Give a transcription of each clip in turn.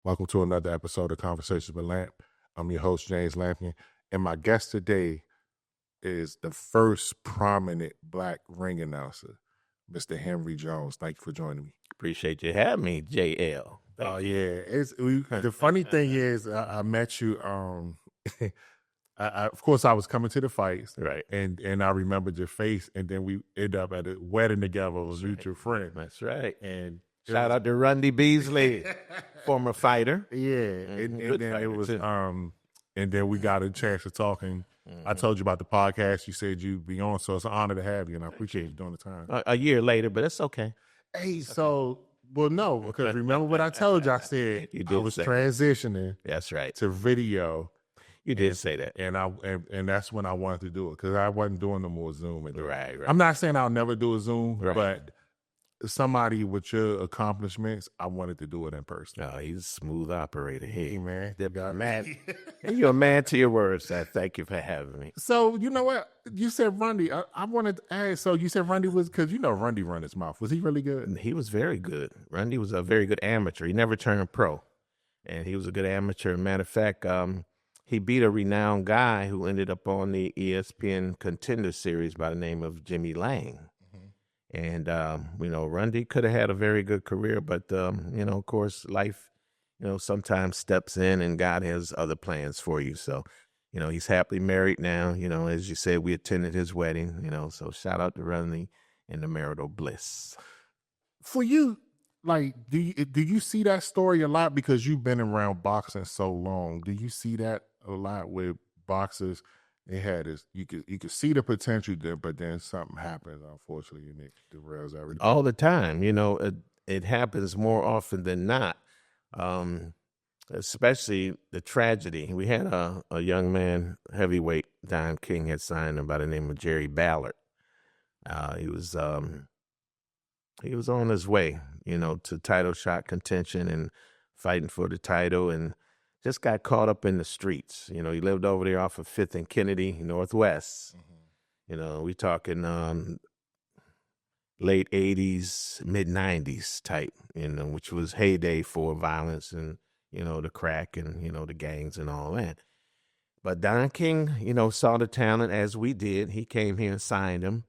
Welcome to another episode of Conversations with Lamp. I'm your host, James Lampion, and my guest today is the first prominent Black ring announcer, Mr. Henry Jones. Thank you for joining me. Appreciate you having me, JL. Oh yeah, the funny thing is, I met you. Of course, I was coming to the fights, Right. And I remembered your face, and then we ended up at a wedding together with a mutual friend. That's right. And Shout out to Rundy Beasley, former fighter. Yeah, and Good then it fighter, was too. and then we got a chance to talk, and I told you about the podcast. You said you'd be on, so it's an honor to have you, and I appreciate you doing the time. A year later, but it's okay. Hey, so no, because remember what I told you? I said You I did was say. transitioning That's right. to video, You did say that. and that's when I wanted to do it because I wasn't doing no more Zoom. Right. I'm not saying I'll never do a Zoom, Right. but somebody with your accomplishments, I wanted to do it in person. Oh, he's a smooth operator. Hey man, man. And you're a man to your words. Thank you for having me. So you know what you said, Rundy. I wanted to ask. So you said Rundy was because Rundy run his mouth. Was he really good? He was very good. Rundy was a very good amateur. He never turned pro, and he was a good amateur. Matter of fact, he beat a renowned guy who ended up on the ESPN Contender Series by the name of Jimmy Lang. And, Rundy could have had a very good career, but, of course, life, sometimes steps in and God has other plans for you. So, he's happily married now. As you said, we attended his wedding, so shout out to Rundy and the marital bliss. For you, like, do you see that story a lot because you've been around boxing so long? Do you see that a lot with boxers? They had this. You could see the potential there, but then something happens, unfortunately, and it derails everything. All the time, it happens more often than not. Especially the tragedy. We had a young man, heavyweight, Don King had signed him by the name of Jerry Ballard. He was on his way, to title shot contention and fighting for the title, and just got caught up in the streets. He lived over there off of 5th and Kennedy, Northwest. We talking late 80s, mid 90s type, which was heyday for violence and, the crack and, the gangs and all that. But Don King, saw the talent as we did. He came here and signed him,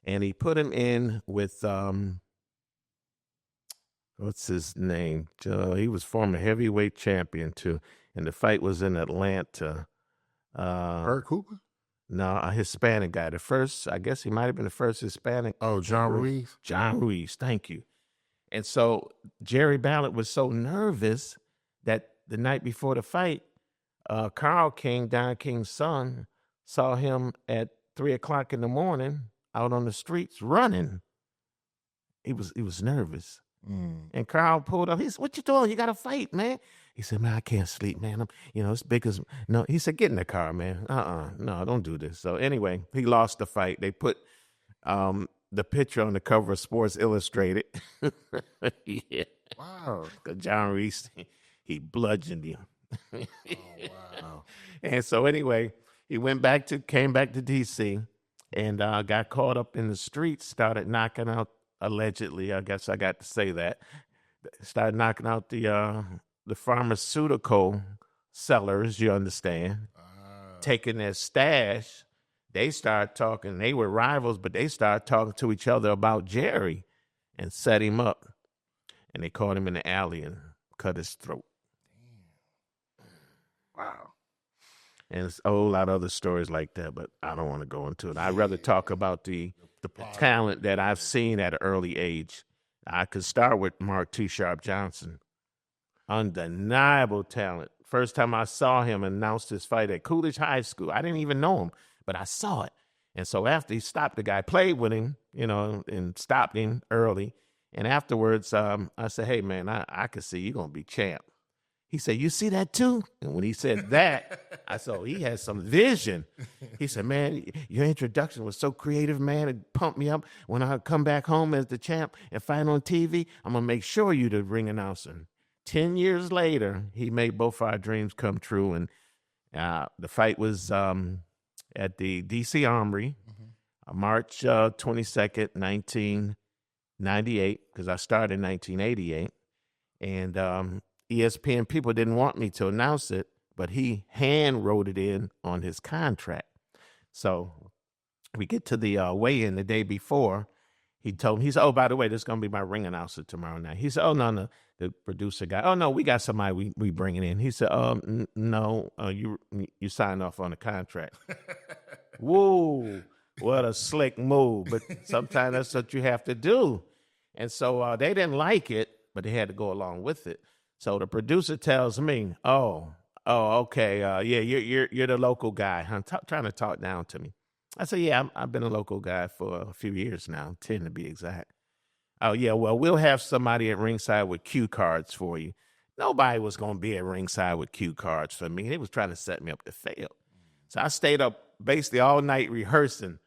and he put him in with, what's his name? He was former heavyweight champion too, and the fight was in Atlanta. Bert Cooper? No, a Hispanic guy. The first, I guess he might have been the first Hispanic. Oh, John Ruiz? John Ruiz, thank you. And so Jerry Ballard was so nervous that the night before the fight, Carl King, Don King's son, saw him at 3:00 in the morning out on the streets running. He was nervous. And Carl pulled up. He said, "What you doing? You got to fight, man." He said, "Man, I can't sleep, man. It's big as..." No, he said, "Get in the car, man. No, don't do this." So anyway, he lost the fight. They put the picture on the cover of Sports Illustrated. Yeah. Wow. Because John Reese, he bludgeoned him. Oh, wow. And so anyway, he came back to D.C. and got caught up in the streets, started knocking out, allegedly, I guess I got to say that, started knocking out the pharmaceutical sellers, you understand, taking their stash. They started talking. They were rivals, but they started talking to each other about Jerry and set him up. And they caught him in the alley and cut his throat. Wow. And it's a whole lot of other stories like that, but I don't want to go into it. I'd rather talk about the talent that I've seen at an early age. I could start with Mark T. Sharp Johnson. Undeniable talent. First time I saw him announce his fight at Coolidge High School, I didn't even know him, but I saw it. And so after he stopped the guy, played with him, and stopped him early. And afterwards, I said, "Hey, man, I could see you're going to be champ." He said, "You see that too?" And when he said that, I saw he had some vision. He said, "Man, your introduction was so creative, man. It pumped me up. When I come back home as the champ and fight on TV, I'm going to make sure you're the ring announcer." 10 years later, he made both our dreams come true. And the fight was at the D.C. Armory, March 22nd, 1998, because I started in 1988. And ESPN people didn't want me to announce it, but he hand wrote it in on his contract. So we get to the weigh-in the day before. He told me, he said, "Oh, by the way, this is going to be my ring announcer tomorrow night." He said, "Oh, no." The producer guy, "Oh, no, we got somebody we bringing in." He said, "No, you signed off on the contract." Whoa, what a slick move. But sometimes that's what you have to do. And so they didn't like it, but they had to go along with it. So the producer tells me, "Oh, okay, yeah, you're the local guy, huh?" Trying to talk down to me. I said, "Yeah, I've been a local guy for a few years now, 10 to be exact." "Oh, yeah, well, we'll have somebody at ringside with cue cards for you." Nobody was going to be at ringside with cue cards for me. They was trying to set me up to fail. So I stayed up basically all night rehearsing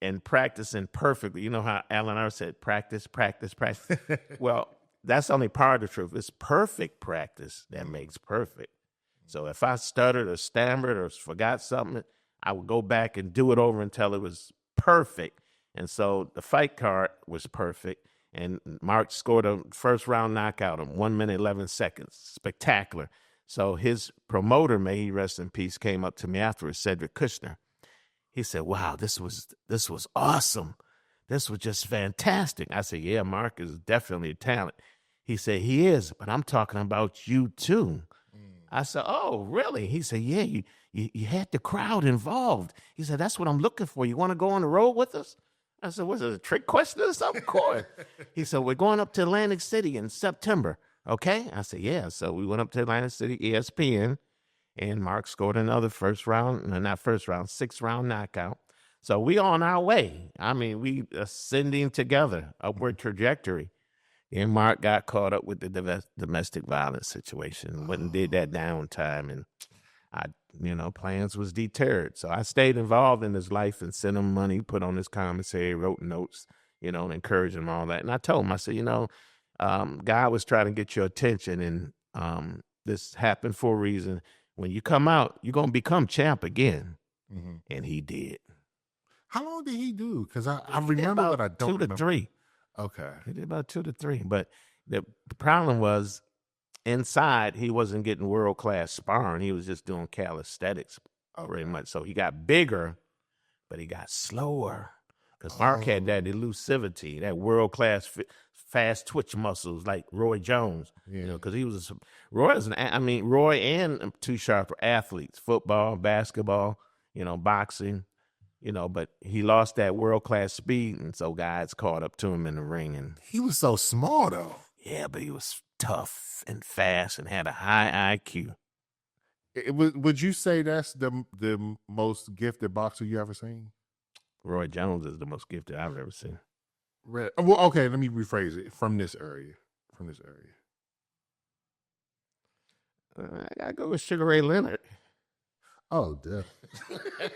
and practicing perfectly. You know how Alan R. said, practice, practice, practice. Well, that's only part of the truth. It's perfect practice that makes perfect. So if I stuttered or stammered or forgot something, I would go back and do it over until it was perfect. And so the fight card was perfect. And Mark scored a first round knockout in 1 minute, 11 seconds. Spectacular. So his promoter, may he rest in peace, came up to me afterwards, Cedric Kushner. He said, "Wow, this was awesome. This was just fantastic." I said, "Yeah, Mark is definitely a talent." He said, "He is, but I'm talking about you too." I said, "Oh, really?" He said, "Yeah, you had the crowd involved." He said, "That's what I'm looking for. You want to go on the road with us?" I said, "Was it a trick question or something?" Of course. He said, "We're going up to Atlantic City in September. Okay?" I said, "Yeah." So we went up to Atlantic City, ESPN, and Mark scored another sixth round knockout. So we on our way. I mean, we ascending together, upward trajectory. And Mark got caught up with the domestic violence situation, went and did that downtime, and plans was deterred. So I stayed involved in his life and sent him money, put on his commissary, wrote notes, and encouraged him all that. And I told him, I said, God was trying to get your attention, and this happened for a reason. When you come out, you're going to become champ again. Mm-hmm. And he did. How long did he do? Because I remember, but I don't 2 to 3. Okay. He did about 2 to 3. But the problem was, inside, he wasn't getting world-class sparring. He was just doing calisthenics very much. So he got bigger, but he got slower. Because Mark had that elusivity, that world-class fast twitch muscles like Roy Jones. Yeah. Because he was Roy and Too Sharp were athletes, football, basketball, boxing, but he lost that world-class speed, and so guys caught up to him in the ring. And he was so small, though. Yeah, but he was tough and fast and had a high IQ. Would you say that's the most gifted boxer you ever seen? Roy Jones is the most gifted I've ever seen. Well, okay, let me rephrase it. From this area. I gotta go with Sugar Ray Leonard. Oh, definitely.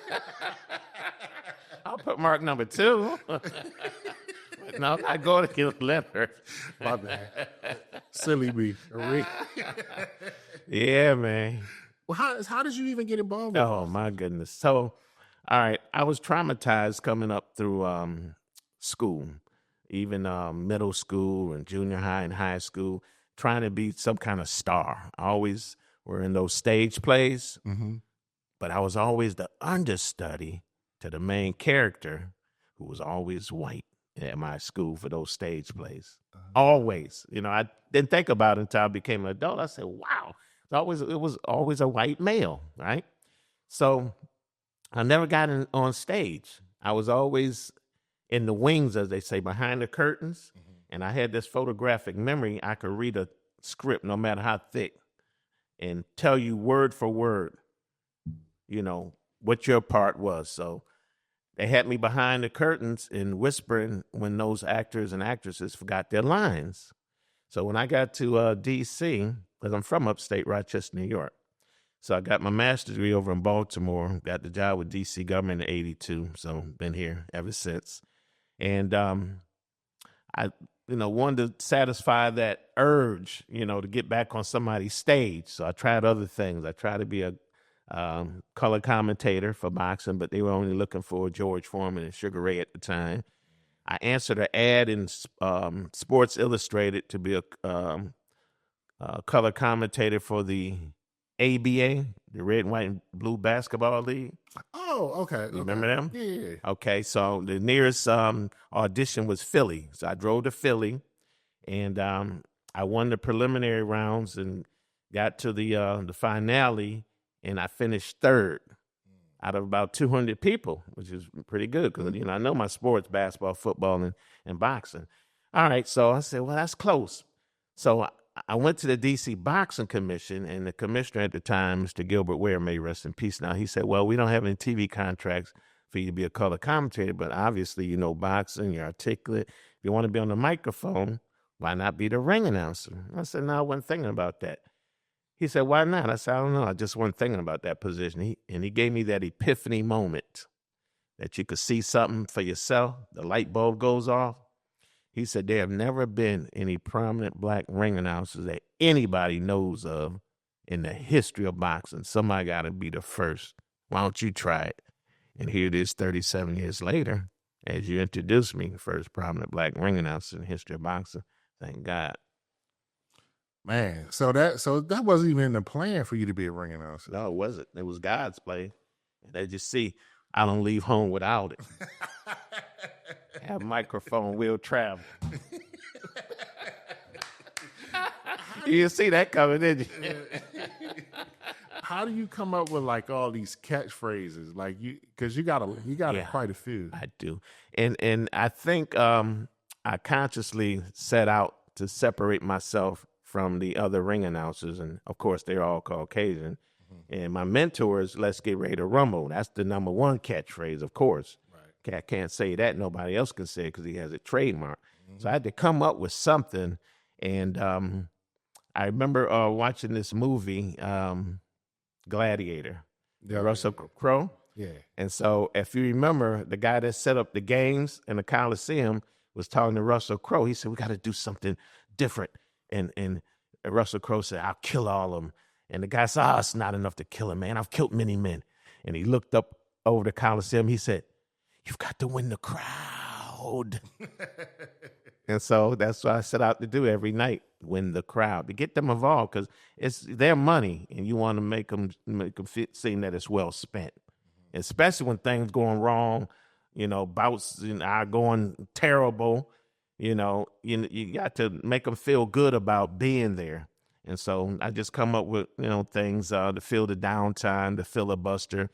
I'll put Mark number 2. No, I go to kill Leonard. My bad. Silly me. Yeah, man. Well, how did you even get involved with Oh, my goodness. So, all right, I was traumatized coming up through school, even middle school and junior high and high school, trying to be some kind of star. I always were in those stage plays, but I was always the understudy to the main character, who was always white at my school for those stage plays. Always. I didn't think about it until I became an adult. I said, wow, it was always a white male, right? So I never got on stage. I was always in the wings, as they say, behind the curtains. And I had this photographic memory. I could read a script, no matter how thick, and tell you word for word, what your part was. So they had me behind the curtains and whispering when those actors and actresses forgot their lines. So when I got to D.C., because I'm from upstate Rochester, New York, so I got my master's degree over in Baltimore, got the job with D.C. government in 82, so been here ever since. And I wanted to satisfy that urge, to get back on somebody's stage. So I tried other things. I tried to be a color commentator for boxing, but they were only looking for George Foreman and Sugar Ray at the time. I answered an ad in Sports Illustrated to be a color commentator for the ABA, the Red, White, and Blue Basketball League. Oh, okay. You remember them? Yeah. Okay, so the nearest audition was Philly. So I drove to Philly, and I won the preliminary rounds and got to the finale, and I finished third out of about 200 people, which is pretty good because I know my sports, basketball, football, and boxing. All right, so I said, well, that's close. So I went to the D.C. Boxing Commission, and the commissioner at the time, Mr. Gilbert Ware, may rest in peace now, he said, well, we don't have any TV contracts for you to be a color commentator, but obviously you know boxing, you're articulate. If you want to be on the microphone, why not be the ring announcer? I said, no, I wasn't thinking about that. He said, why not? I said, I don't know. I just wasn't thinking about that position. He gave me that epiphany moment that you could see something for yourself. The light bulb goes off. He said, there have never been any prominent black ring announcers that anybody knows of in the history of boxing. Somebody got to be the first. Why don't you try it? And here it is 37 years later, as you introduced me, first prominent black ring announcer in the history of boxing. Thank God. Man, so that wasn't even the plan for you to be a ring announcer. No, it wasn't. It was God's play. And they just see, I don't leave home without it. Have microphone will travel. You didn't see that coming, did you? How do you come up with like all these catchphrases? Like because you got quite a few. I do, and I think I consciously set out to separate myself from the other ring announcers, and of course they're all Caucasian. And my mentor is "Let's get ready to rumble." That's the number one catchphrase, of course. Right. I can't say that. Nobody else can say it because he has a trademark. So I had to come up with something. And I remember watching this movie, Gladiator, Russell Crowe. Yeah. And so if you remember, the guy that set up the games in the Coliseum was talking to Russell Crowe. He said, we got to do something different. And Russell Crowe said, I'll kill all of them. And the guy said, it's not enough to kill him, man. I've killed many men. And he looked up over the Coliseum. He said, you've got to win the crowd. And so that's what I set out to do every night, win the crowd, to get them involved because it's their money and you want to make them seem that it's well spent, especially when things going wrong, bouts are going terrible, you got to make them feel good about being there. And so I just come up with, things to fill the downtime, the filibuster,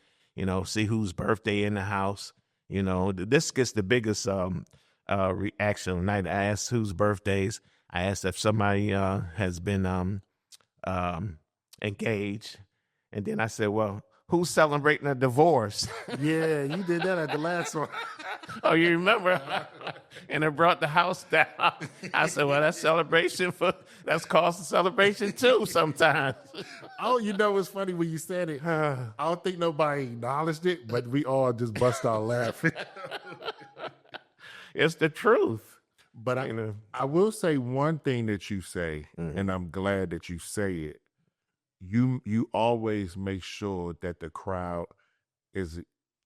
see whose birthday in the house. This gets the biggest reaction tonight. I asked whose birthdays. I asked if somebody has been engaged. And then I said, well, who's celebrating a divorce? Yeah, you did that at the last one. Oh, you remember? And it brought the house down. I said, well, that's cause for celebration too sometimes. Oh, what's funny when you said it? I don't think nobody acknowledged it, but we all just bust out laughing. It's the truth. But I will say one thing that you say, and I'm glad that you say it. You always make sure that the crowd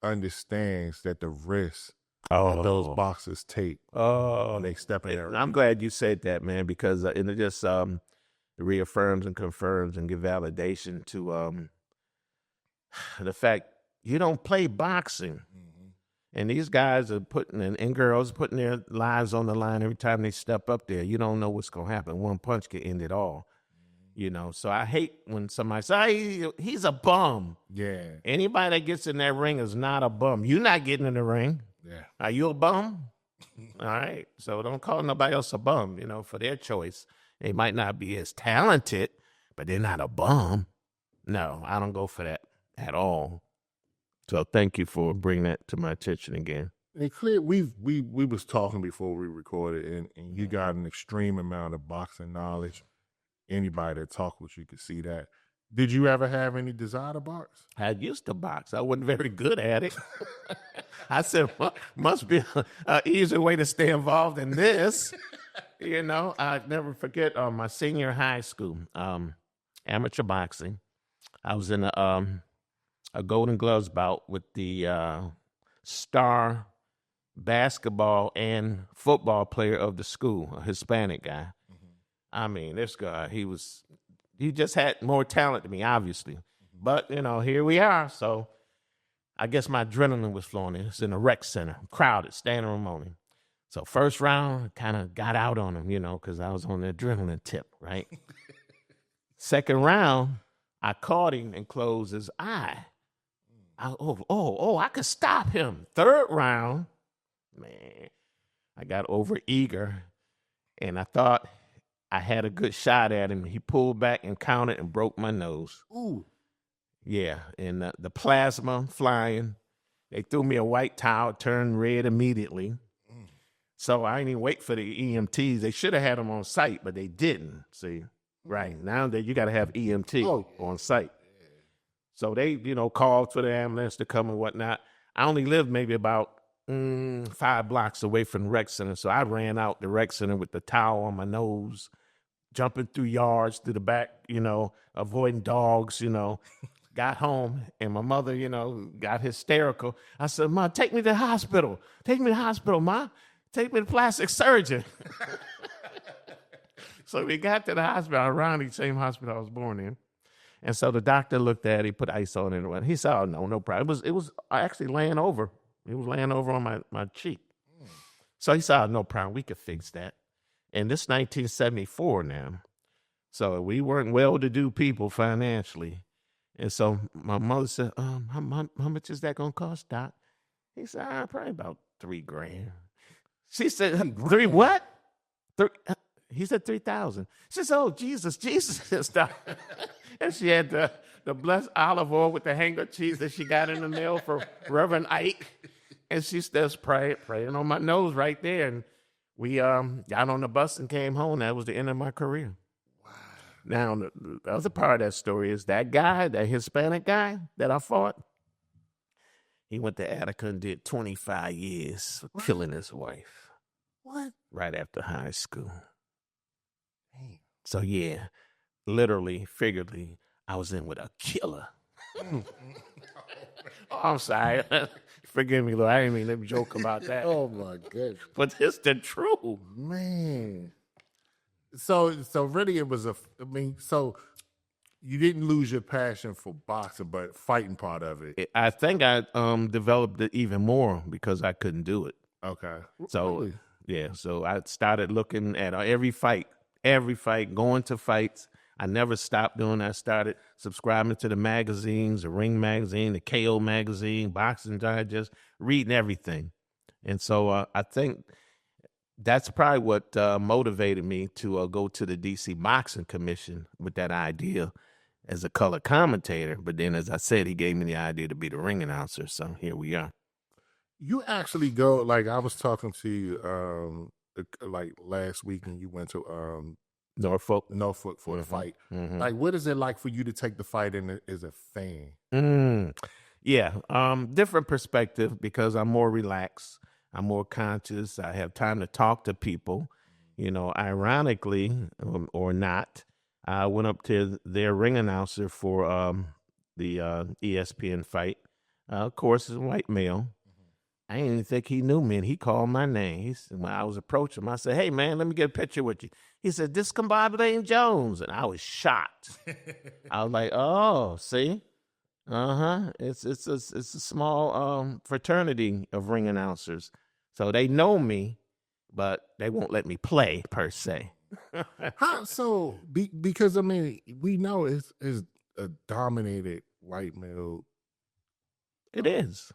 understands that the risk that those boxers take when they step in there. I'm glad you said that, man, because it just reaffirms and confirms and give validation to the fact you don't play boxing. And these guys are and girls putting their lives on the line every time they step up there. You don't know what's going to happen. One punch can end it all. So I hate when somebody says, he's a bum. Yeah. Anybody that gets in that ring is not a bum. You're not getting in the ring. Yeah. Are you a bum? All right. So don't call nobody else a bum, for their choice. They might not be as talented, but they're not a bum. No, I don't go for that at all. So thank you for bringing that to my attention again. And clear, we was talking before we recorded, and you got an extreme amount of boxing knowledge. Anybody that talk with you could see that. Did you ever have any desire to box? I used to box. I wasn't very good at it. I said, must be an easier way to stay involved in this. I never forget my senior high school, amateur boxing. I was in a Golden Gloves bout with the star basketball and football player of the school, a Hispanic guy. I mean, this guy, he just had more talent than me, obviously. But, here we are. So I guess my adrenaline was flowing. It's in the rec center, crowded, standing room only. So first round, kind of got out on him, because I was on the adrenaline tip, right? Second round, I caught him and closed his eye. I could stop him. Third round, man, I got over eager, and I thought I had a good shot at him. He pulled back and counted and broke my nose. Ooh. Yeah, and the plasma flying. They threw me a white towel, turned red immediately. So I didn't even wait for the EMTs. They should have had them on site, but they didn't. See, right now that you got to have EMT on site. So they, called for the ambulance to come and whatnot. I only lived maybe about 5 blocks away from the rec center. So I ran out the rec center with the towel on my nose, jumping through yards to the back, avoiding dogs, Got home and my mother, got hysterical. I said, "Ma, take me to the hospital. Take me to the hospital, Ma. Take me to plastic surgeon." So we got to the hospital, around the same hospital I was born in. And so the doctor looked at it, he put ice on it, and he said, "Oh, no problem." It was actually laying over. It was laying over on my cheek. So he said, "Oh, no problem. We could fix that." And this 1974 now. So we weren't well-to-do people financially. And so my mother said, how much is that going to cost, Doc? He said, probably about $3,000. She said, "Three what?" He said, 3,000. She said, "Oh, Jesus, Doc." And she had the blessed olive oil with the handkerchiefs that she got in the mail for Reverend Ike. And she starts praying on my nose right there. And we got on the bus and came home. That was the end of my career. Wow. Now, the other part of that story is that guy, that Hispanic guy that I fought, he went to Attica and did 25 years for killing his wife. What? Right after high school. Hey. So, yeah, literally, figuratively, I was in with a killer. Oh, I'm sorry. Forgive me, Lord. I didn't mean to joke about that. Oh, my goodness. But it's the truth. Man. So really it was so you didn't lose your passion for boxing, but fighting part of it. I think I developed it even more because I couldn't do it. Okay. So, really? Yeah. So I started looking at every fight, going to fights. I never stopped doing that. I started subscribing to the magazines, the Ring magazine, the KO magazine, Boxing Digest, reading everything. And so I think that's probably what motivated me to go to the DC Boxing Commission with that idea as a color commentator. But then, as I said, he gave me the idea to be the ring announcer. So here we are. You actually go, like I was talking to you like last week, and you went to Norfolk for the fight. Mm-hmm. Like, what is it like for you to take the fight in as a fan? Yeah, different perspective because I'm more relaxed. I'm more conscious. I have time to talk to people. Ironically or not, I went up to their ring announcer for the ESPN fight. Of course, it's a white male. I didn't even think he knew me, and he called my name. When I was approaching him, I said, "Hey, man, let me get a picture with you." He said, "This Combobulating Jones," and I was shocked. I was like, "Oh, see, it's a small fraternity of ring announcers, so they know me, but they won't let me play per se." How so? Because we know it's a dominated white male. It is.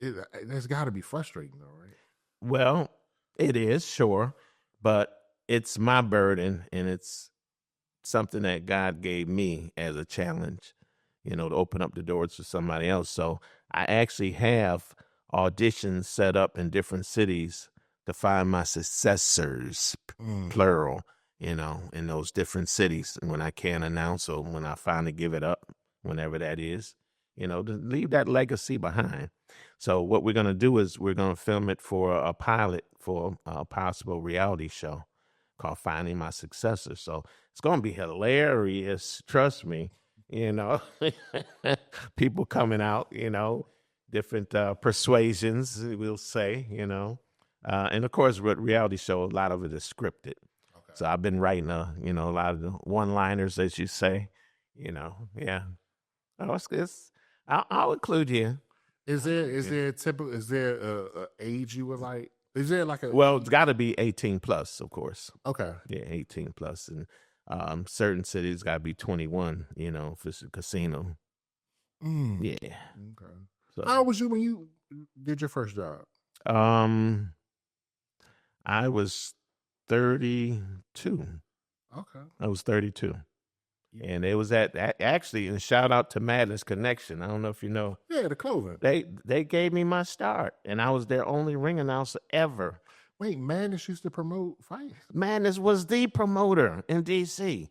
That's got to be frustrating, though, right? Well, it is, sure, but it's my burden, and it's something that God gave me as a challenge, to open up the doors for somebody else. So I actually have auditions set up in different cities to find my successors, plural, in those different cities. And when I can't announce or when I finally give it up, whenever that is, to leave that legacy behind. So what we're going to do is we're going to film it for a pilot for a possible reality show called Finding My Successor. So it's going to be hilarious. Trust me, people coming out, different persuasions, we'll say, and of course with reality show, a lot of it is scripted. So I've been writing, a lot of the one-liners, as you say, yeah. Oh, it's I'll include you. Is there a typical? Is there a age you would like? Is there like a? Well, it's got to be 18 plus, of course. Okay. Yeah, 18 plus, and certain cities got to be 21. If it's a casino. Mm. Yeah. Okay. So, How old was you when you did your first job? I was 32. Okay. I was 32. And it was actually, and shout out to Madness Connection. I don't know if you know. Yeah, the clothing. They gave me my start, and I was their only ring announcer ever. Wait, Madness used to promote fights. Madness was the promoter in DC.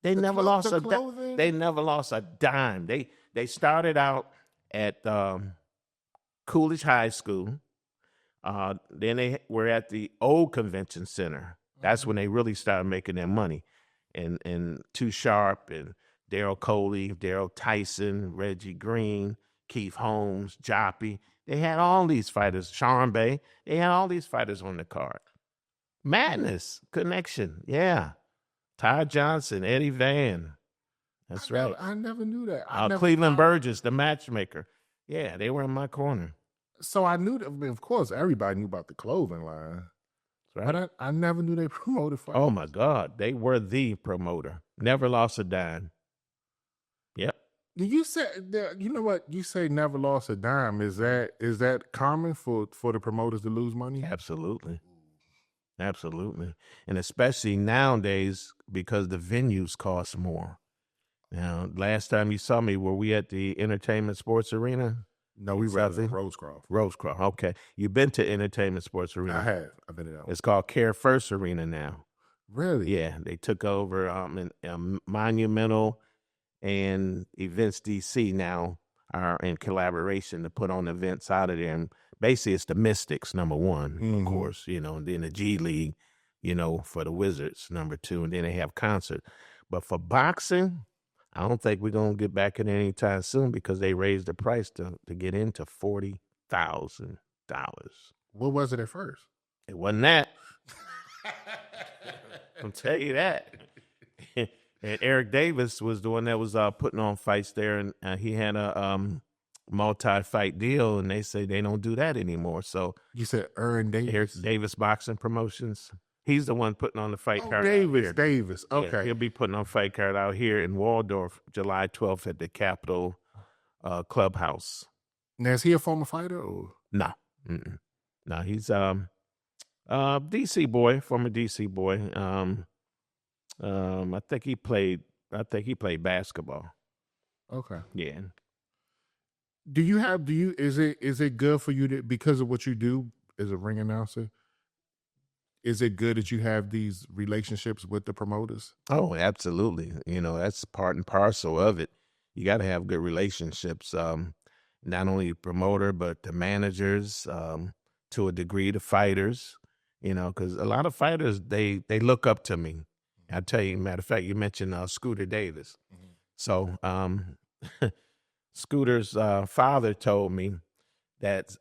They never lost a dime. They started out at Coolidge High School. Then they were at the old convention center. That's when they really started making their money. And Too Sharp and Daryl Coley, Daryl Tyson, Reggie Green, Keith Holmes, Joppy. They had all these fighters. Sean Bay. They had all these fighters on the card. Madness Connection. Yeah. Ty Johnson, Eddie Van. That's right. I never knew that. Cleveland Burgess, the matchmaker. Yeah, they were in my corner. So I knew that. I mean, of course, everybody knew about the clothing line. Right. But I never knew they promoted fights. Oh, my God. They were the promoter. Never lost a dime. Yep. You said, you know what? You say never lost a dime. Is that common for the promoters to lose money? Absolutely. Absolutely. And especially nowadays because the venues cost more. Now, last time you saw me, were we at the Entertainment Sports Arena? No, we were at Rosecroft. Rosecroft. Okay. You've been to Entertainment Sports Arena? I have. I've been to that one. It's called Care First Arena now. Really? Yeah. They took over Monumental and Events DC now are in collaboration to put on events out of there. And basically, it's the Mystics, number one, of course, and then the G League, for the Wizards, number two. And then they have concert. But for boxing, I don't think we're going to get back in anytime soon because they raised the price to get into $40,000. What was it at first? It wasn't that. I'll tell you that. And Eric Davis was the one that was putting on fights there, and he had a multi-fight deal, and they say they don't do that anymore. So you said Aaron Davis? Eric Davis Boxing Promotions. He's the one putting on the fight card. Davis. Okay. Yeah, he'll be putting on fight card out here in Waldorf, July 12th at the Capitol Clubhouse. Now, is he a former fighter? Or? No. No, he's DC boy, former DC boy. I think he played basketball. Okay. Yeah. Is it good for you to, because of what you do as a ring announcer? Is it good that you have these relationships with the promoters? Oh, absolutely. That's part and parcel of it. You got to have good relationships. Not only the promoter, but the managers, to a degree, the fighters, because a lot of fighters, they look up to me. I'll tell you, matter of fact, you mentioned Scooter Davis. Mm-hmm. So Scooter's father told me that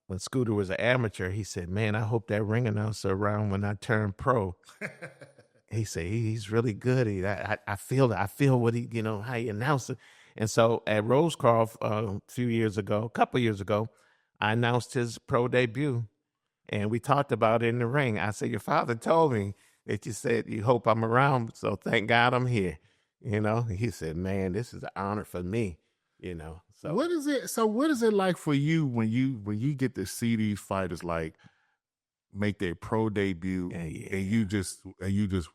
when Scooter was an amateur, he said, man, I hope that ring announcer around when I turn pro. He said, he's really good. I feel what he, how he announced it. And so at Rosecroft a couple years ago, I announced his pro debut. And we talked about it in the ring. I said, your father told me that you said you hope I'm around, so thank God I'm here. He said, man, this is an honor for me. So what is it? So what is it like for you when you get to see these fighters like make their pro debut and you just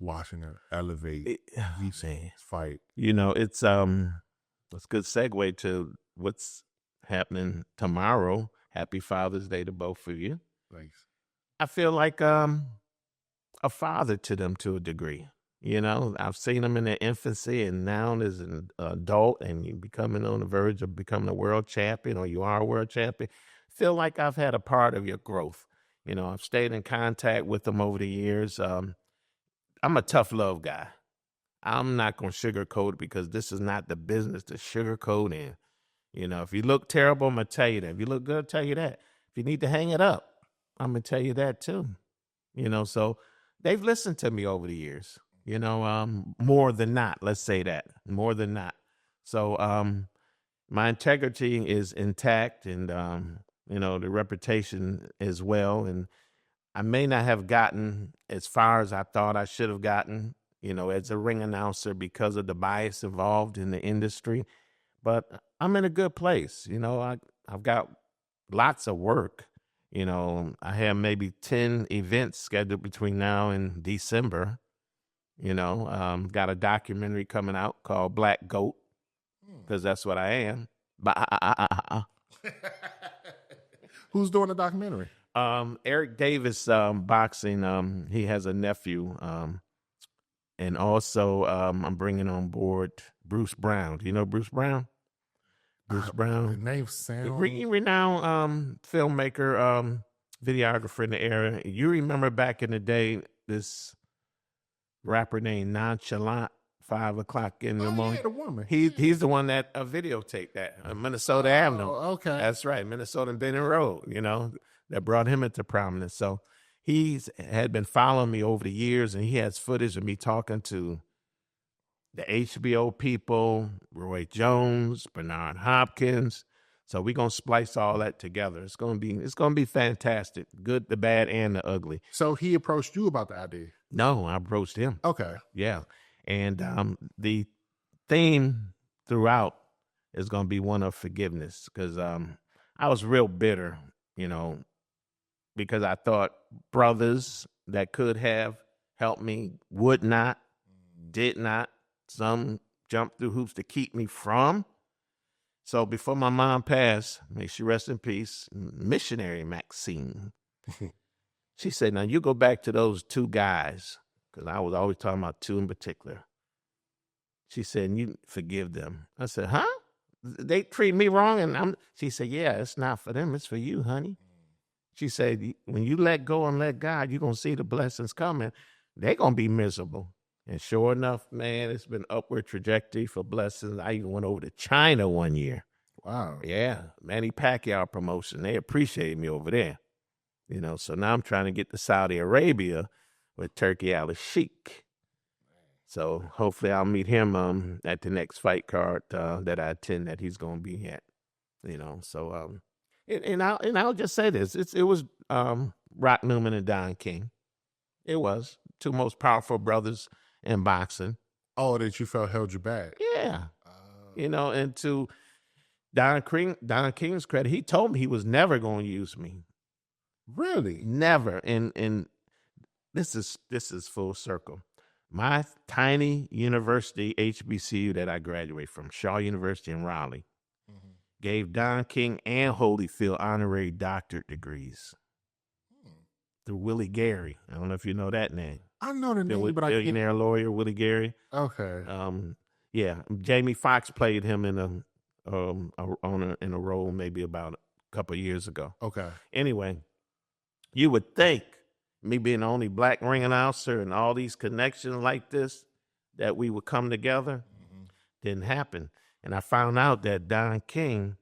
watching them elevate each fight? It's a good segue to what's happening tomorrow. Happy Father's Day to both of you. Thanks. I feel like a father to them to a degree. I've seen them in their infancy, and now as an adult, and you becoming on the verge of becoming a world champion, or you are a world champion. Feel like I've had a part of your growth. I've stayed in contact with them over the years. I'm a tough love guy. I'm not going to sugarcoat it because this is not the business to sugarcoat in. If you look terrible, I'm going to tell you that. If you look good, I'll tell you that. If you need to hang it up, I'm going to tell you that too. So they've listened to me over the years. More than not. Let's say that, more than not. So my integrity is intact, and the reputation as well. And I may not have gotten as far as I thought I should have gotten, as a ring announcer because of the bias involved in the industry. But I'm in a good place. I've got lots of work. I have maybe 10 events scheduled between now and December. Got a documentary coming out called Black Goat, because that's what I am. Who's doing the documentary? Eric Davis, boxing. He has a nephew. And also, I'm bringing on board Bruce Brown. Do you know Bruce Brown? Bruce The Brown, name sounds renowned filmmaker, videographer in the area. You remember back in the day, this rapper named Nonchalant, 5 o'clock in the morning. Yeah, the woman. He's the one that videotaped that, Minnesota Avenue. Okay. That's right, Minnesota and Benning Road, that brought him into prominence. So he's had been following me over the years, and he has footage of me talking to the HBO people, Roy Jones, Bernard Hopkins. So we're gonna splice all that together. It's gonna be fantastic. Good, the bad, and the ugly. So he approached you about the idea? No, I approached him. Okay. Yeah. And the theme throughout is gonna be one of forgiveness, because I was real bitter, because I thought brothers that could have helped me would not, did not. Some jumped through hoops to keep me from. So before my mom passed, may she rest in peace, missionary Maxine, she said, now you go back to those 2 guys, because I was always talking about 2 in particular. She said, and you forgive them. I said, huh? They treat me wrong? And she said, yeah, it's not for them. It's for you, honey. She said, when you let go and let God, you're going to see the blessings coming. They're going to be miserable. And sure enough, man, it's been upward trajectory for blessings. I even went over to China one year. Wow. Yeah, Manny Pacquiao promotion. They appreciated me over there. So now I'm trying to get to Saudi Arabia with Turkey Al Sheikh. So hopefully I'll meet him at the next fight card that I attend that he's going to be at. So and I'll just say this: it was Rock Newman and Don King. It was 2 most powerful brothers in boxing. Oh, that you felt held you back. Yeah. And to Don King's credit, he told me he was never going to use me. Really? Never. And this is full circle. My tiny university, HBCU, that I graduated from, Shaw University in Raleigh, gave Don King and Holyfield honorary doctorate degrees through Willie Gary. I don't know if you know that name. I know the name, but I can't. Billionaire lawyer Willie Gary. Okay. Yeah, Jamie Foxx played him in a role maybe about a couple of years ago. Okay. Anyway, you would think, me being the only black ring announcer and all these connections like this, that we would come together. Didn't happen. And I found out that Don King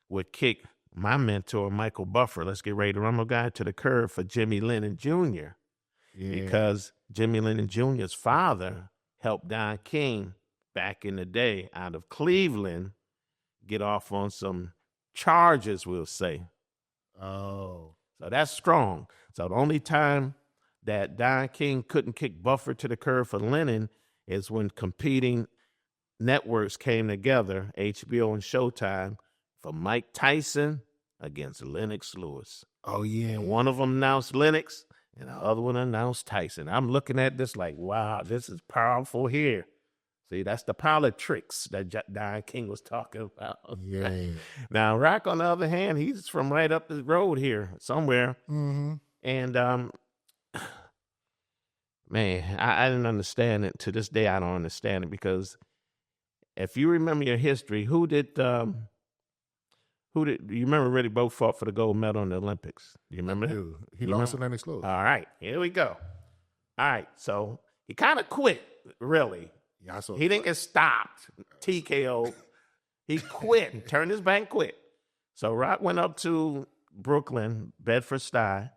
would kick my mentor, Michael Buffer, let's get ready to rumble guy, to the curb for Jimmy Lennon Jr. Yeah. Because Jimmy Lennon Jr.'s father helped Don King back in the day out of Cleveland get off on some charges, we'll say. Oh. So that's strong. So the only time that Don King couldn't kick Buffer to the curb for Lennon is when competing networks came together, HBO and Showtime, for Mike Tyson against Lennox Lewis. Oh, yeah. And one of them announced Lennox, and the other one announced Tyson. I'm looking at this like, wow, this is powerful here. See, that's the politics that Don King was talking about. Yeah. Now, Rock, on the other hand, he's from right up the road here somewhere. Mm-hmm. And, man, I didn't understand it. To this day, I don't understand it, because if you remember your history, who did you remember Reddy Bowe fought for the gold medal in the Olympics? Do you remember that? Dude, he lost to Lennox Lewis. All right, here we go. All right, so he kind of quit, really. Yeah, I saw He didn't get stopped, TKO. He quit and turned his back and quit. So Rock went up to Brooklyn, Bedford-Stuyvesant,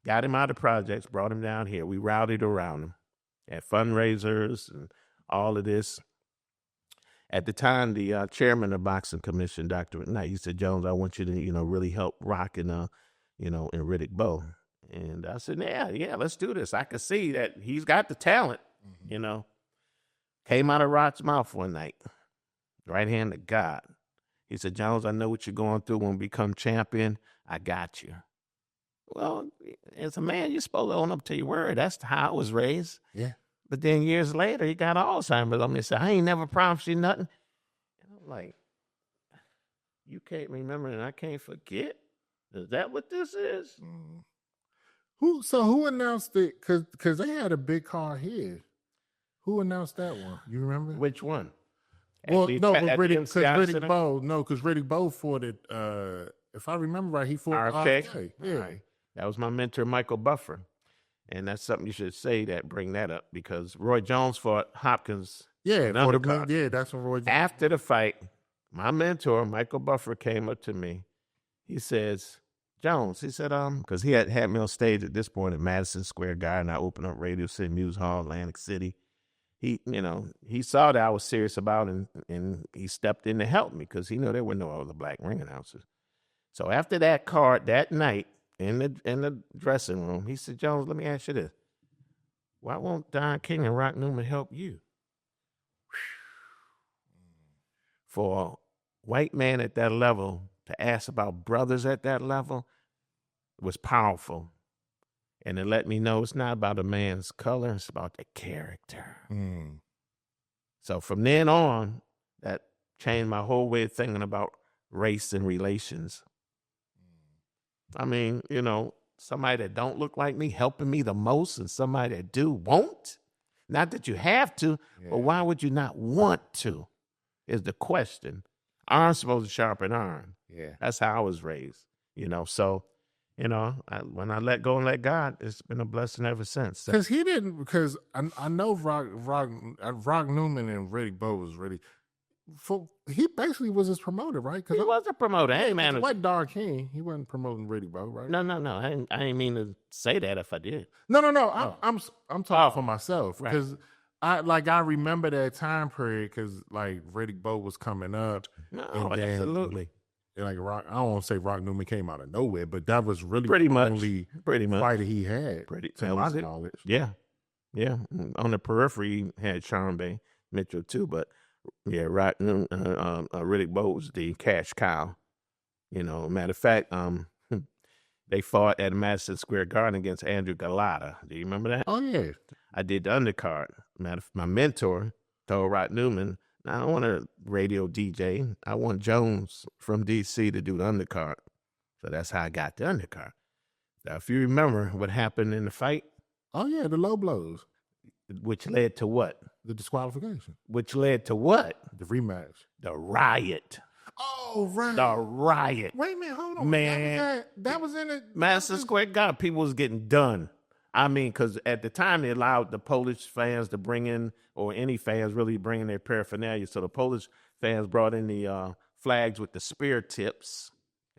got him out of projects, brought him down here. We rallied around him at fundraisers and all of this. At the time, the chairman of the Boxing Commission, Dr. McKnight, he said, Jones, I want you to, really help Rock and, in Riddick Bowe. And I said, yeah, let's do this. I could see that he's got the talent, Came out of Rock's mouth one night, right hand of God. He said, Jones, I know what you're going through. When we become champion, I got you. Well, as a man, you're supposed to own up to your word. That's how I was raised. Yeah. But then years later, he got Alzheimer's on me and said, I ain't never promised you nothing. And I'm like, you can't remember and I can't forget? Is that what this is? Who announced it? Because they had a big car here. Who announced that one? You remember? Which one? Well, no, at the Riddick Bowe. No, because Riddick Bowe fought it. If I remember right, he fought RFK. Yeah. Right. That was my mentor, Michael Buffer. And that's something you should say bring that up, because Roy Jones fought Hopkins. Yeah, that's what Roy Jones. After the fight, my mentor, Michael Buffer, came up to me. He says, Jones, he said, because he had me on stage at this point at Madison Square Garden. I opened up Radio City Music Hall, Atlantic City. He saw that I was serious about it, and he stepped in to help me because he knew there were no other black ring announcers. So after that card that night, in the dressing room, he said, Jones, let me ask you this. Why won't Don King and Rock Newman help you? For a white man at that level to ask about brothers at that level was powerful. And it let me know it's not about a man's color, it's about the character. So from then on, that changed my whole way of thinking about race and relations. I mean, somebody that don't look like me helping me the most, and somebody that do won't. Not that you have to, but why would you not want to is the question. Iron's supposed to sharpen iron. Yeah. That's how I was raised, So, when I let go and let God, it's been a blessing ever since. Because I know Rock Newman and Riddick Bowe was really... he basically was his promoter, right? He was a promoter. Hey, man. It wasn't Don King. He wasn't promoting Riddick Bowe, right? No. I didn't mean to say that if I did. No. I'm talking for myself because right. I remember that time period because Riddick Bowe was coming up. No, absolutely. And Rock, I don't want to say Rock Newman came out of nowhere, but that was really pretty the much only fighter he had. To my knowledge. Yeah. On the periphery, he had Sean Bay Mitchell too, but. Yeah, right. Riddick Bowe was the cash cow. Matter of fact, they fought at Madison Square Garden against Andrew Galata. Do you remember that? Oh, yeah. I did the undercard. My mentor told Rock Newman, I don't want a radio DJ. I want Jones from D.C. to do the undercard. So that's how I got the undercard. Now, if you remember what happened in the fight. Oh, yeah, the low blows. Which led to what? The disqualification. Which led to what? The rematch. The riot. Oh, right. The riot. Wait a minute, hold on. Man. That was in it. Madison Square Garden. People was getting done. I mean, because at the time they allowed the Polish fans to bring in, or any fans really bring in their paraphernalia. So the Polish fans brought in the flags with the spear tips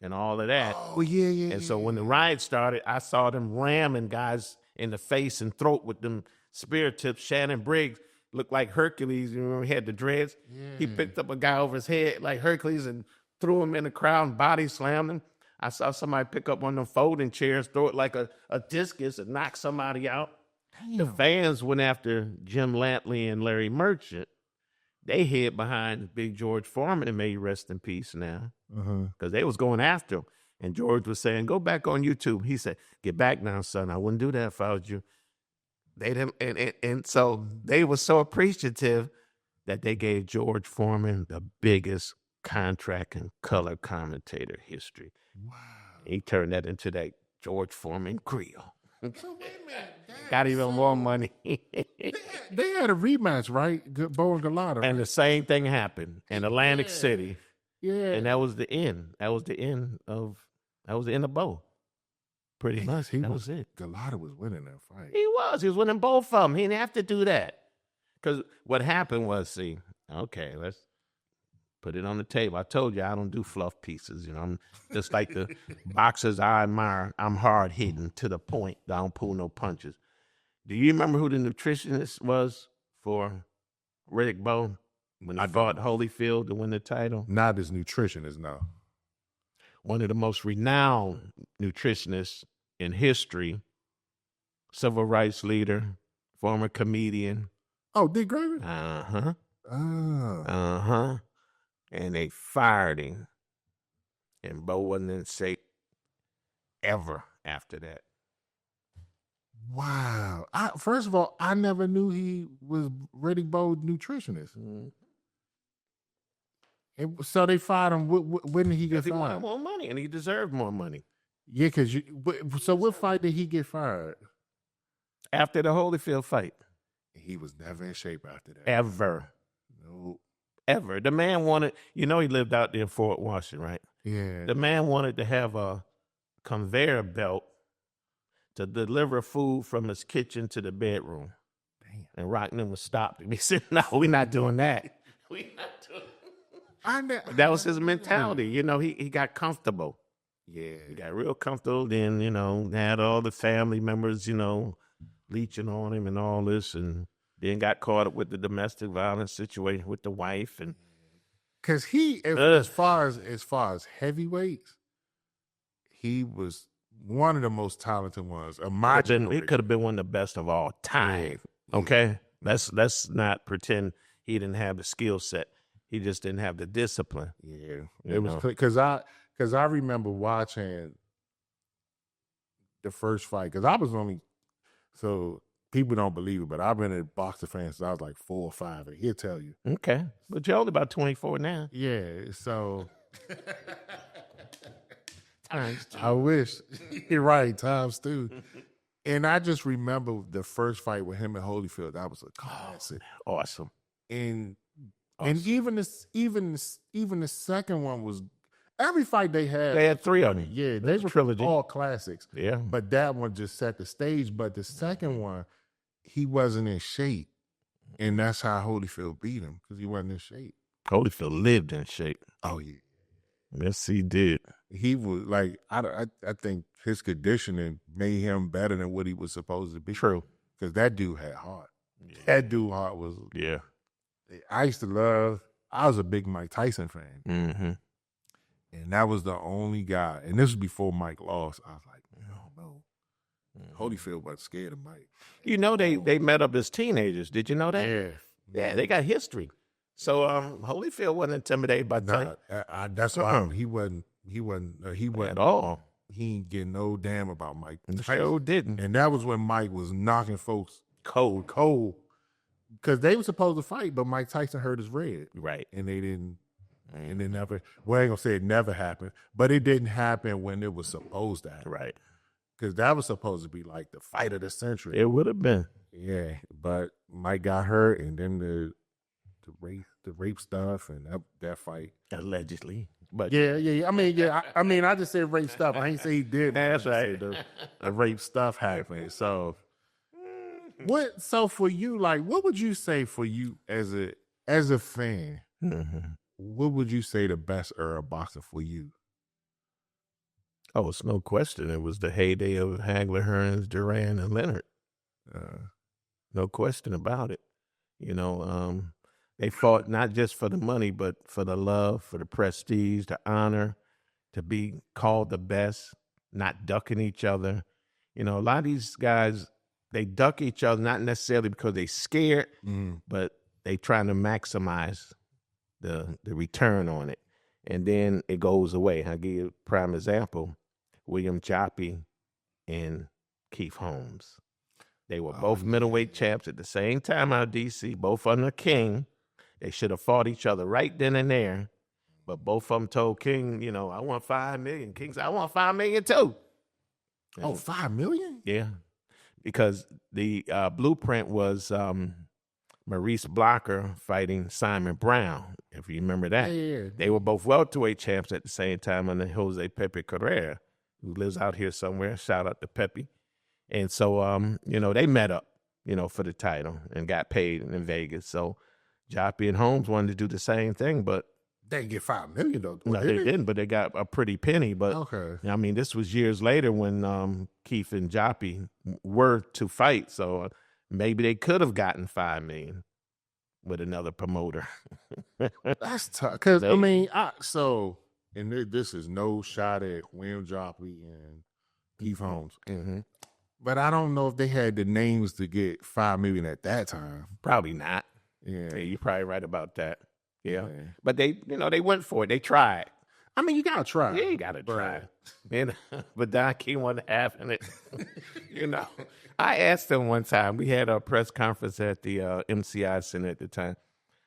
and all of that. Oh, yeah. And so when the riot started, I saw them ramming guys in the face and throat with them spear tips. Shannon Briggs looked like Hercules. You remember he had the dreads? Yeah. He picked up a guy over his head like Hercules and threw him in the crowd and body slammed him. I saw somebody pick up one of them folding chairs, throw it like a discus and knock somebody out. Damn. The fans went after Jim Lantley and Larry Merchant. They hid behind Big George Foreman, and may he rest in peace now, because they was going after him. And George was saying, go back on YouTube. He said, get back now, son. I wouldn't do that if I was you. They didn't, and so they were so appreciative that they gave George Foreman the biggest contract in color commentator history. Wow. He turned that into that George Foreman Creole. So wait a minute. Got even more money. they had a rematch, right? Bowe and Galata. Right? And the same thing happened in Atlantic City. Yeah. And that was the end. That was the end of Bowe. Pretty much. That was it. Galata was winning that fight. He was winning both of them. He didn't have to do that. Because what happened was, Put it on the table. I told you I don't do fluff pieces. You know, I'm just like the boxers I admire. I'm hard hitting to the point. I don't pull no punches. Do you remember who the nutritionist was for Riddick Bowe when he fought Holyfield to win the title? Not as nutritionist now. One of the most renowned nutritionists in history, civil rights leader, former comedian. Oh, Dick Graven? Uh-huh. Ah. Uh-huh. And they fired him. And Bo wasn't in shape ever after that. Wow. First of all, I never knew he was Riddick Bowe nutritionist. So they fired him. When did he get He fired? wanted more money, and he deserved more money. Yeah, because so what fight did he get fired? After the Holyfield fight. He was never in shape after that. Ever. No. Ever. The man wanted, he lived out there in Fort Washington, right? Yeah. The man wanted to have a conveyor belt to deliver food from his kitchen to the bedroom. Damn. And Rockman was stopped. And he said, no, we're not doing that. We're not doing that. That was his mentality. He got comfortable. Yeah. He got real comfortable. Then, had all the family members, leeching on him and all this. And then got caught up with the domestic violence situation with the wife. And because as far as heavyweights, he was one of the most talented ones. He could have been one of the best of all time. Yeah. Okay, let's not pretend he didn't have the skill set. He just didn't have the discipline. Yeah, it was because I remember watching the first fight because I was only so people don't believe it, but I've been a boxer fan since I was like 4 or 5, and he'll tell you. Okay, but you're only about 24 now. Yeah, so. I wish. You're right, times two. And I just remember the first fight with him and Holyfield. That was a classic. Awesome. And even the second one was every fight they had. They had 3 of them. Yeah, they were trilogy. All classics. Yeah. But that one just set the stage. But the second one, he wasn't in shape. And that's how Holyfield beat him, because he wasn't in shape. Holyfield lived in shape. Oh, yeah. Yes, he did. He was like, I think his conditioning made him better than what he was supposed to be. True. Because that dude had heart. Yeah. That dude heart was. Yeah. I was a big Mike Tyson fan. Mm-hmm. And that was the only guy. And this was before Mike lost. I was like, no. Mm-hmm. Holyfield wasn't scared of Mike. They met up as teenagers. Did you know that? Yeah. Yeah, they got history. So Holyfield wasn't intimidated by Tyson. That's why he wasn't at all. He didn't get no damn about Mike. Sure didn't. And that was when Mike was knocking folks cold. Because they were supposed to fight, but Mike Tyson hurt his red. Right. And they didn't. And it never. Well, I ain't gonna say it never happened, but it didn't happen when it was supposed to happen. Right. Because that was supposed to be like the fight of the century. It would have been. Yeah, but Mike got hurt, and then the rape stuff and that fight allegedly. But yeah. I mean, I just said rape stuff. I ain't say he did. That's right. The rape stuff happened. So what? So for you, like, what would you say for you as a fan? Mm-hmm. What would you say the best era of boxing for you? Oh, it's no question. It was the heyday of Hagler, Hearns, Duran, and Leonard. No question about it. They fought not just for the money, but for the love, for the prestige, the honor, to be called the best, not ducking each other. A lot of these guys, they duck each other, not necessarily because they're scared, but they trying to maximize the return on it. And then it goes away. I'll give you a prime example. William Joppy and Keith Holmes. They were both middleweight champs at the same time out of D.C., both under King. They should have fought each other right then and there. But both of them told King, I want $5 million. King said, I want $5 million too. Oh, $5 million? Yeah. Because the blueprint was Maurice Blocker fighting Simon Brown, if you remember that. Yeah. They were both welterweight champs at the same time under Jose Pepe Carrera, who lives out here somewhere. Shout out to Pepe. And so, they met up, for the title and got paid in Vegas. So Joppy and Holmes wanted to do the same thing, but They didn't get $5 million though. No, they didn't, but they got a pretty penny. But Okay. I mean, this was years later when Keith and Joppy were to fight, so maybe they could have gotten $5 million with another promoter. That's tough. Because They- I mean, this is no shot at William Jopley and Keith Holmes, Mhm. but I don't know if they had the names to get $5 million at that time. Probably not. Yeah. Yeah, you're probably right about that. Yeah. Yeah. But they went for it. They tried. I mean, you gotta try. Yeah, you gotta try. Man, but Don King wasn't having it. I asked him one time. We had a press conference at the MCI Center at the time.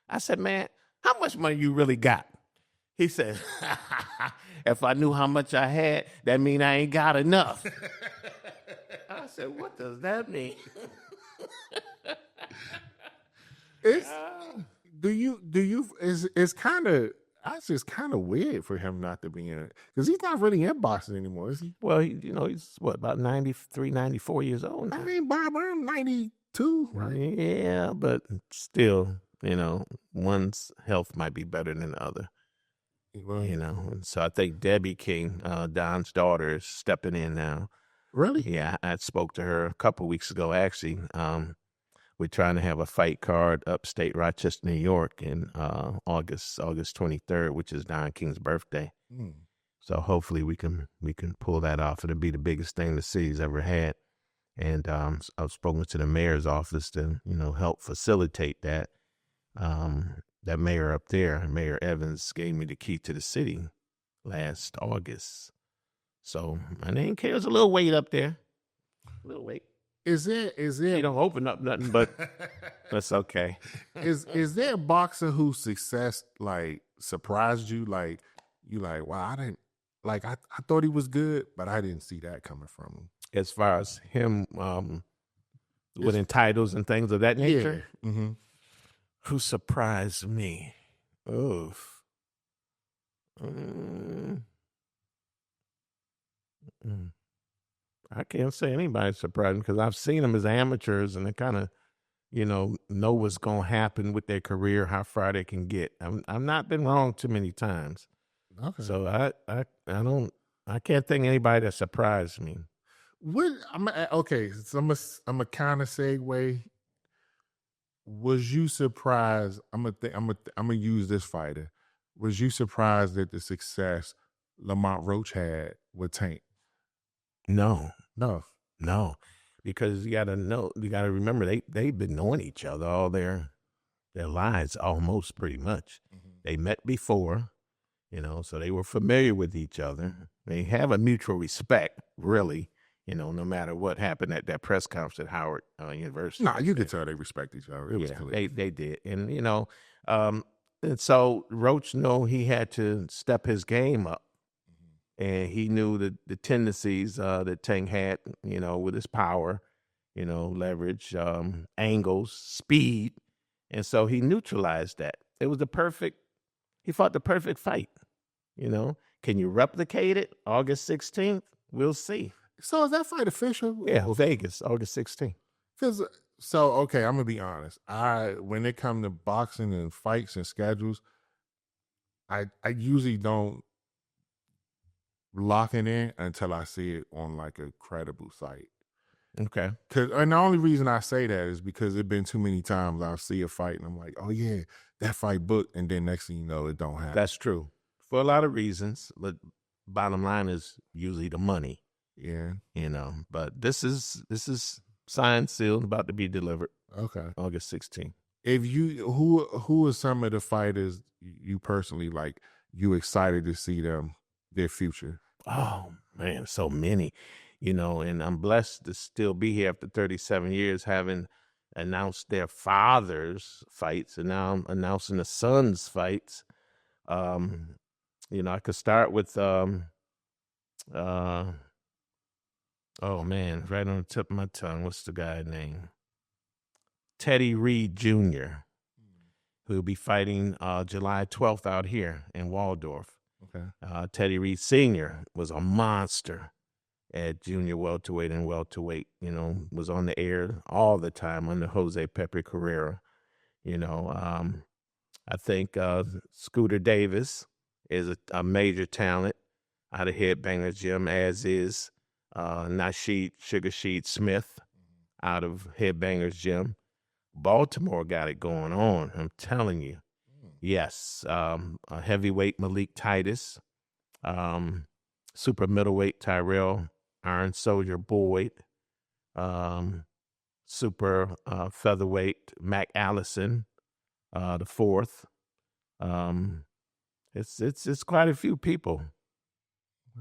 I said, "Man, how much money you really got?" He said, "If I knew how much I had, that mean I ain't got enough." I said, "What does that mean?" It's it's kind of that's just kind of weird for him not to be in it because he's not really in boxing anymore, is he? Well, he's what, about 93, 94 years old now. I mean, Bob Burnham 92, right? Yeah, but still, one's health might be better than the other. Well, And so I think Debbie King, Don's daughter, is stepping in now. really? Yeah, I spoke to her a couple weeks ago, actually. We're trying to have a fight card upstate Rochester, New York in August 23rd, which is Don King's birthday. Mm. So hopefully we can pull that off. It'll be the biggest thing the city's ever had. And I've spoken to the mayor's office to, help facilitate that. That mayor up there, Mayor Evans, gave me the key to the city last August. So my name carries a little weight up there. A little weight. Is You there don't open up nothing, but that's okay. is there a boxer whose success like surprised you? Like wow, I didn't like I thought he was good, but I didn't see that coming from him. As far as him winning titles and things of that nature, Yeah. Mm-hmm. who surprised me? Oof. I can't say anybody surprised me because I've seen them as amateurs and they kind of, know what's going to happen with their career, how far they can get. I've not been wrong too many times. Okay. So I can't think of anybody that surprised me. Okay, so I'm a kind of segue. Was you surprised? I'm gonna use this fighter. Was you surprised at the success Lamont Roach had with Tank? No, No. because you got to remember they've been knowing each other all their lives, almost pretty much. Mm-hmm. They met before, so they were familiar with each other. They have a mutual respect, really, no matter what happened at that press conference at Howard University. Nah, you could tell they respect each other. It was Yeah, clear. they did. And, and so Roach knew he had to step his game up. And he knew the tendencies that Tank had, with his power, leverage, angles, speed. And so he neutralized that. It was he fought the perfect fight, Can you replicate it August 16th? We'll see. So is that fight official? Yeah, Vegas, August 16th. Okay, I'm gonna be honest. When it comes to boxing and fights and schedules, I usually don't lock it in until I see it on like a credible site. Okay. And the only reason I say that is because it's been too many times I'll see a fight and I'm like, oh yeah, that fight booked, and then next thing you know, it don't happen. That's true. For a lot of reasons, but bottom line is usually the money. Yeah. But this is signed, sealed, about to be delivered. Okay. August 16th. If you who are some of the fighters you personally like, you excited to see their future? Oh man, so many, and I'm blessed to still be here after 37 years, having announced their fathers' fights, and now I'm announcing the sons' fights. I could start with oh man, right on the tip of my tongue. What's the guy's name? Teddy Reed Jr., who'll be fighting July 12th out here in Waldorf. Okay. Teddy Reed Sr. was a monster at junior welterweight and welterweight, was on the air all the time under Jose Pepe Carrera. I think Scooter Davis is a major talent out of Headbangers Gym, as is Nasheed Sugar Sheed Smith out of Headbangers Gym. Baltimore got it going on. I'm telling you. Yes, a heavyweight Malik Titus, super middleweight Tyrell Iron Soldier Boyd, super featherweight Mac Allison, the fourth. It's quite a few people.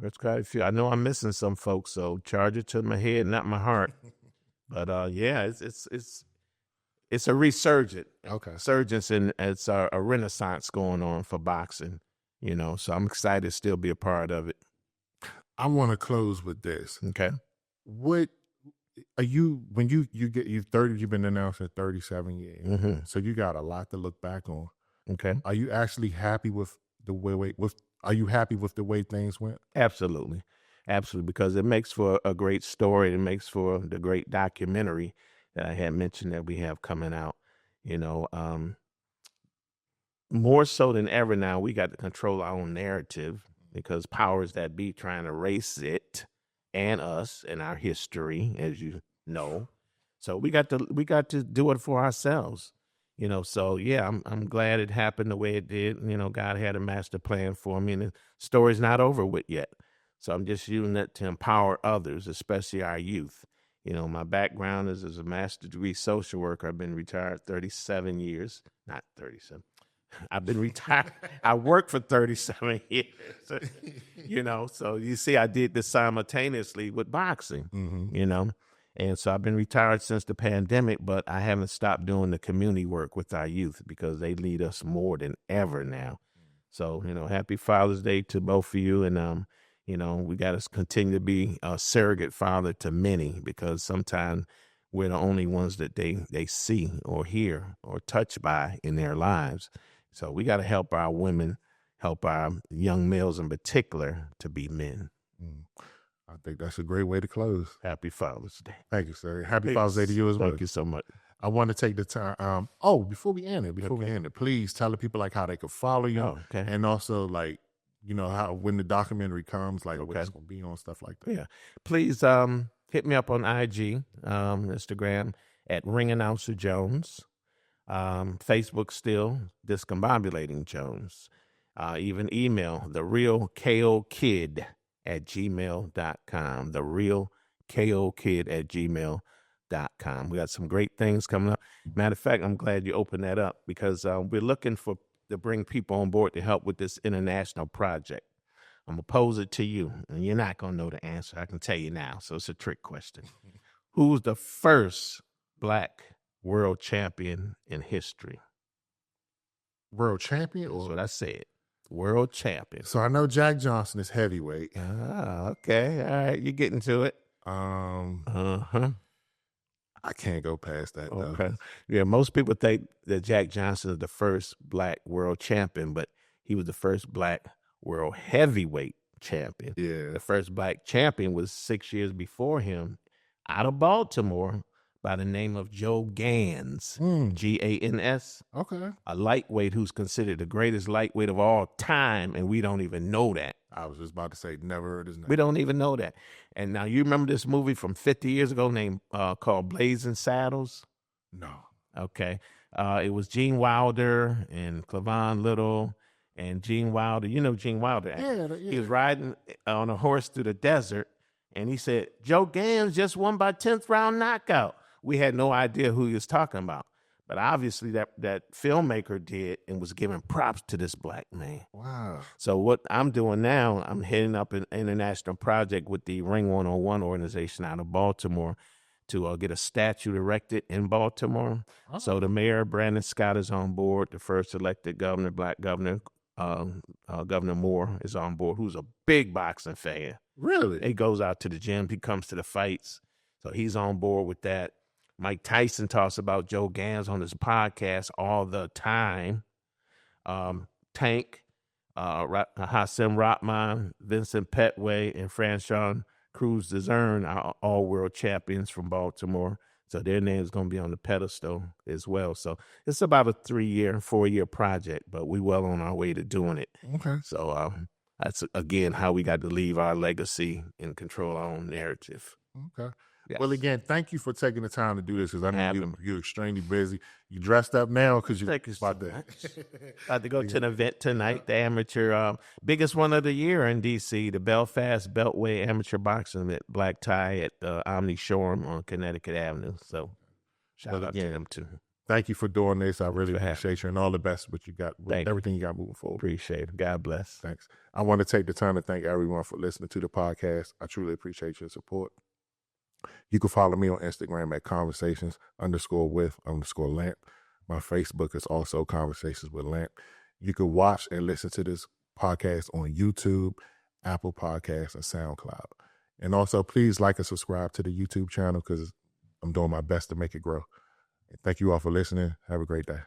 It's quite a few. I know I'm missing some folks, so charge it to my head, not my heart. But yeah, it's a resurgence, and it's a renaissance going on for boxing. So I'm excited to still be a part of it. I want to close with this. Okay. What are you when you get you 30? You've been announced at 37 years, so you got a lot to look back on. Okay. Are you actually happy with the way? Are you happy with the way things went? Absolutely, because it makes for a great story. It makes for the great documentary that I had mentioned that we have coming out. More so than ever now, we got to control our own narrative because powers that be trying to erase it and us and our history, as you know. So we got to do it for ourselves. So yeah, I'm glad it happened the way it did. God had a master plan for me, and the story's not over with yet. So I'm just using that to empower others, especially our youth. My background is as a master's degree social worker. I've been retired 37 years, not 37. I've been retired. I worked for 37 years. So you see, I did this simultaneously with boxing, And so I've been retired since the pandemic, but I haven't stopped doing the community work with our youth because they lead us more than ever now. So, happy Father's Day to both of you. And, we got to continue to be a surrogate father to many because sometimes we're the only ones that they see or hear or touch by in their lives. So we got to help our women, help our young males in particular to be men. I think that's a great way to close. Happy Father's Day. Thank you, sir. Happy Father's Day to you as well. Thank you so much. I want to take the time. Before we end it, please tell the people how they can follow you, and also how when the documentary comes, what it's gonna be on, stuff like that. Yeah, please hit me up on IG, Instagram at Ring Announcer Jones. Facebook still Discombobulating Jones. Even email therealkokid@gmail.com. therealkokid@gmail.com. We got some great things coming up. Matter of fact, I'm glad you opened that up because we're looking to bring people on board to help with this international project. I'm gonna pose it to you, and you're not gonna know the answer. I can tell you now, so it's a trick question. Who's the first Black world champion in history? World champion? That's what I said. World champion. So I know Jack Johnson is heavyweight. Okay. All right. You're getting to it. I can't go past that, though. Okay. Yeah, most people think that Jack Johnson is the first Black world champion, but he was the first Black world heavyweight champion. Yeah. The first Black champion was 6 years before him out of Baltimore by the name of Joe Gans, Gans. Okay. A lightweight who's considered the greatest lightweight of all time, and we don't even know that. I was just about to say, never heard his name. We don't even know that. And now you remember this movie from 50 years ago called Blazing Saddles? No. Okay. It was Gene Wilder and Clavon Little and Gene Wilder. You know Gene Wilder. Yeah. He was riding on a horse through the desert, and he said, Joe Gans just won by 10th round knockout. We had no idea who he was talking about. But obviously that filmmaker did and was giving props to this Black man. Wow. So what I'm doing now, I'm heading up an international project with the Ring 101 organization out of Baltimore to get a statue erected in Baltimore. Oh. So the mayor, Brandon Scott, is on board. The first elected governor, Black governor, Governor Moore, is on board, who's a big boxing fan. Really? He goes out to the gym. He comes to the fights. So he's on board with that. Mike Tyson talks about Joe Gans on his podcast all the time. Tank, Hassan Rahman, Vincent Petway, and Franchon Cruz Dezern are all world champions from Baltimore. So their name's going to be on the pedestal as well. So it's about a 4-year project, but we well on our way to doing it. Okay. So that's, again, how we got to leave our legacy and control our own narrative. Okay. Yes. Well, again, thank you for taking the time to do this because I know Having you're extremely busy. You dressed up now because you're Thank you so about to. much. About to go to an event tonight, the amateur, biggest one of the year in D.C., the Belfast Beltway Amateur Boxing at Black Tie at the Omni Showroom on Connecticut Avenue. So shout out to them too. Thank you for doing this. I really for having appreciate you and all the best with you got with everything you got moving forward. Appreciate it. God bless. Thanks. I want to take the time to thank everyone for listening to the podcast. I truly appreciate your support. You can follow me on Instagram at conversations_with_Lamp. My Facebook is also Conversations with Lamp. You can watch and listen to this podcast on YouTube, Apple Podcasts, and SoundCloud. And also, please like and subscribe to the YouTube channel because I'm doing my best to make it grow. Thank you all for listening. Have a great day.